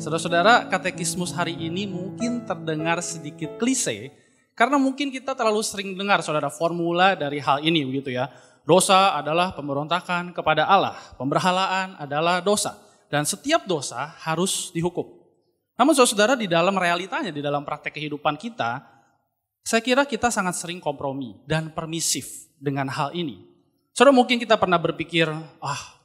Saudara-saudara, katekismus hari ini mungkin terdengar sedikit klise, karena mungkin kita terlalu sering dengar saudara formula dari hal ini begitu ya. Dosa adalah pemberontakan kepada Allah, pemberhalaan adalah dosa, dan setiap dosa harus dihukum. Namun saudara, di dalam realitanya, di dalam praktek kehidupan kita, saya kira kita sangat sering kompromi dan permisif dengan hal ini. Saudara, mungkin kita pernah berpikir,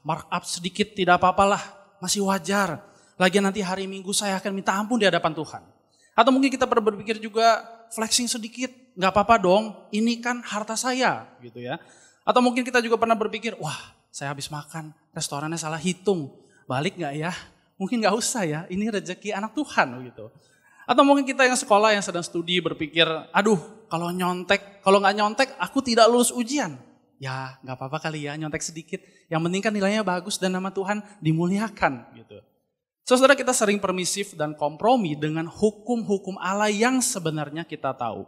markup sedikit tidak apa-apalah, masih wajar. Lagian nanti hari Minggu saya akan minta ampun di hadapan Tuhan. Atau mungkin kita pernah berpikir juga flexing sedikit, nggak apa-apa dong, ini kan harta saya gitu ya. Atau mungkin kita juga pernah berpikir, saya habis makan, restorannya salah hitung, balik nggak ya? Mungkin nggak usah ya, ini rezeki anak Tuhan gitu. Atau mungkin kita yang sekolah, yang sedang studi berpikir, kalau nggak nyontek aku tidak lulus ujian. Ya nggak apa-apa kali ya, nyontek sedikit, yang penting kan nilainya bagus dan nama Tuhan dimuliakan gitu. Saudara, kita sering permisif dan kompromi dengan hukum-hukum Allah yang sebenarnya kita tahu.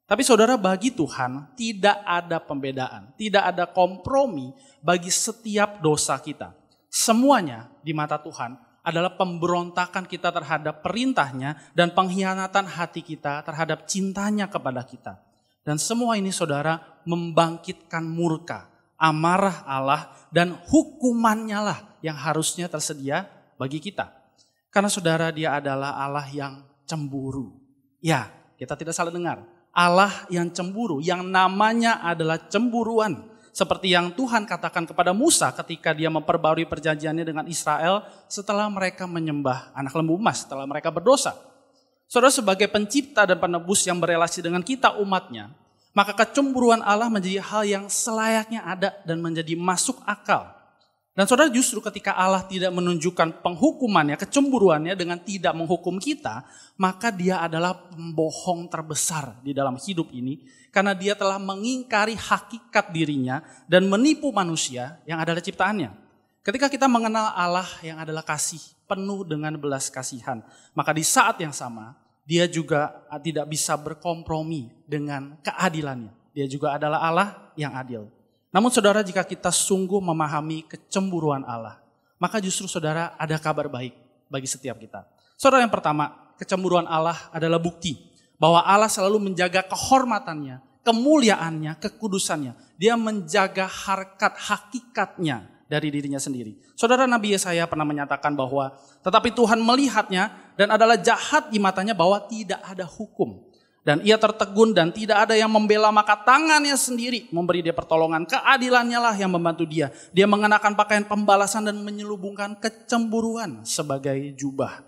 Tapi saudara, bagi Tuhan tidak ada pembedaan, tidak ada kompromi bagi setiap dosa kita. Semuanya di mata Tuhan adalah pemberontakan kita terhadap perintahnya dan pengkhianatan hati kita terhadap cintanya kepada kita. Dan semua ini saudara membangkitkan murka, amarah Allah dan hukumannya lah yang harusnya tersedia bagi kita. Karena saudara, dia adalah Allah yang cemburu. Ya, kita tidak salah dengar. Allah yang cemburu, yang namanya adalah cemburuan. Seperti yang Tuhan katakan kepada Musa ketika dia memperbarui perjanjiannya dengan Israel setelah mereka menyembah anak lembu emas, setelah mereka berdosa. Saudara, sebagai pencipta dan penebus yang berelasi dengan kita umatnya, maka kecemburuan Allah menjadi hal yang selayaknya ada dan menjadi masuk akal. Dan saudara, justru ketika Allah tidak menunjukkan penghukumannya, kecemburuannya dengan tidak menghukum kita, maka dia adalah pembohong terbesar di dalam hidup ini. Karena dia telah mengingkari hakikat dirinya dan menipu manusia yang adalah ciptaannya. Ketika kita mengenal Allah yang adalah kasih, penuh dengan belas kasihan, maka di saat yang sama dia juga tidak bisa berkompromi dengan keadilannya. Dia juga adalah Allah yang adil. Namun saudara, jika kita sungguh memahami kecemburuan Allah, maka justru saudara ada kabar baik bagi setiap kita. Saudara, yang pertama, kecemburuan Allah adalah bukti bahwa Allah selalu menjaga kehormatannya, kemuliaannya, kekudusannya. Dia menjaga harkat hakikatnya dari dirinya sendiri. Saudara, Nabi Yesaya pernah menyatakan bahwa tetapi Tuhan melihatnya dan adalah jahat di matanya bahwa tidak ada hukum. Dan ia tertegun dan tidak ada yang membela, maka tangannya sendiri memberi dia pertolongan. Keadilannya lah yang membantu dia. Dia mengenakan pakaian pembalasan dan menyelubungkan kecemburuan sebagai jubah.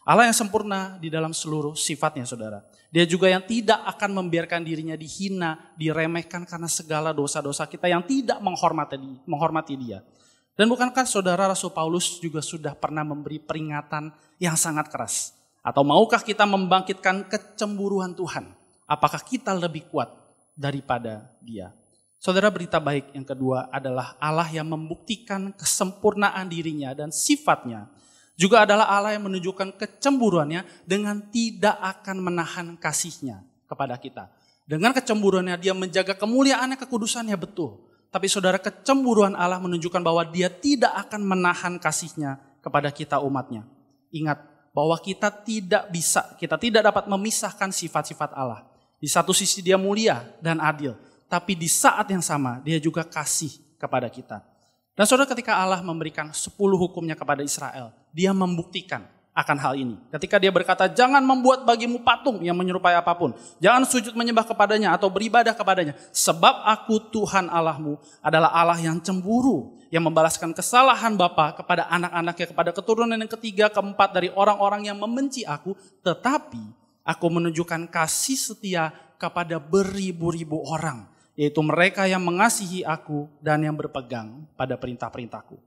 Allah yang sempurna di dalam seluruh sifatnya saudara. Dia juga yang tidak akan membiarkan dirinya dihina, diremehkan karena segala dosa-dosa kita yang tidak menghormati dia. Dan bukankah saudara, Rasul Paulus juga sudah pernah memberi peringatan yang sangat keras? Atau maukah kita membangkitkan kecemburuan Tuhan? Apakah kita lebih kuat daripada dia? Saudara, berita baik yang kedua adalah Allah yang membuktikan kesempurnaan dirinya dan sifatnya. Juga adalah Allah yang menunjukkan kecemburuannya dengan tidak akan menahan kasihnya kepada kita. Dengan kecemburuannya dia menjaga kemuliaannya, kekudusannya betul. Tapi saudara, kecemburuan Allah menunjukkan bahwa dia tidak akan menahan kasihnya kepada kita umatnya. Ingat, bahwa kita tidak dapat memisahkan sifat-sifat Allah. Di satu sisi dia mulia dan adil, tapi di saat yang sama dia juga kasih kepada kita. Dan saudara, ketika Allah memberikan 10 hukumnya kepada Israel, dia membuktikan akan hal ini. Ketika dia berkata, jangan membuat bagimu patung yang menyerupai apapun. Jangan sujud menyembah kepadanya atau beribadah kepadanya. Sebab aku Tuhan Allahmu adalah Allah yang cemburu, yang membalaskan kesalahan bapa kepada anak-anaknya, kepada keturunan yang ketiga, keempat dari orang-orang yang membenci aku. Tetapi aku menunjukkan kasih setia kepada beribu-ribu orang, yaitu mereka yang mengasihi aku dan yang berpegang pada perintah-perintahku.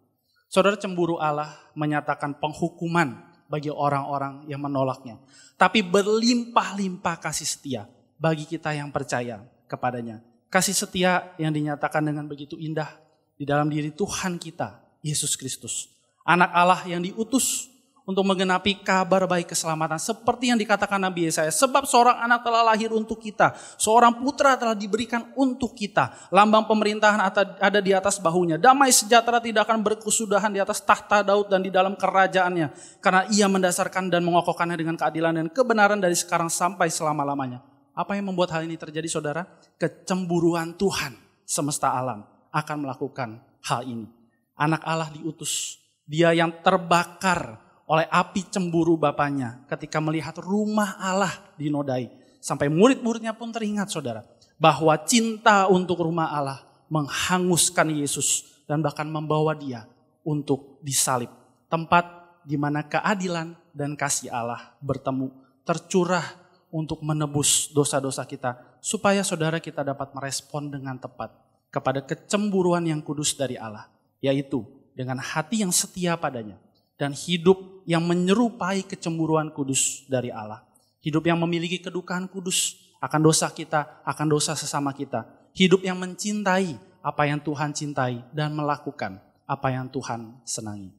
Saudara, cemburu Allah menyatakan penghukuman bagi orang-orang yang menolaknya. Tapi berlimpah-limpah kasih setia bagi kita yang percaya kepadanya. Kasih setia yang dinyatakan dengan begitu indah di dalam diri Tuhan kita, Yesus Kristus. Anak Allah yang diutus untuk menggenapi kabar baik keselamatan. Seperti yang dikatakan Nabi Yesaya, sebab seorang anak telah lahir untuk kita, seorang putra telah diberikan untuk kita. Lambang pemerintahan ada di atas bahunya. Damai sejahtera tidak akan berkesudahan di atas tahta Daud dan di dalam kerajaannya. Karena ia mendasarkan dan mengokohkannya dengan keadilan dan kebenaran dari sekarang sampai selama-lamanya. Apa yang membuat hal ini terjadi, saudara? Kecemburuan Tuhan semesta alam akan melakukan hal ini. Anak Allah diutus, dia yang terbakar oleh api cemburu Bapaknya ketika melihat rumah Allah dinodai. Sampai murid-muridnya pun teringat, saudara, bahwa cinta untuk rumah Allah menghanguskan Yesus dan bahkan membawa dia untuk disalib. Tempat di mana keadilan dan kasih Allah bertemu, tercurah untuk menebus dosa-dosa kita, supaya saudara kita dapat merespon dengan tepat kepada kecemburuan yang kudus dari Allah, yaitu dengan hati yang setia padanya dan hidup yang menyerupai kecemburuan kudus dari Allah. Hidup yang memiliki kedukaan kudus akan dosa kita, akan dosa sesama kita. Hidup yang mencintai apa yang Tuhan cintai dan melakukan apa yang Tuhan senangi.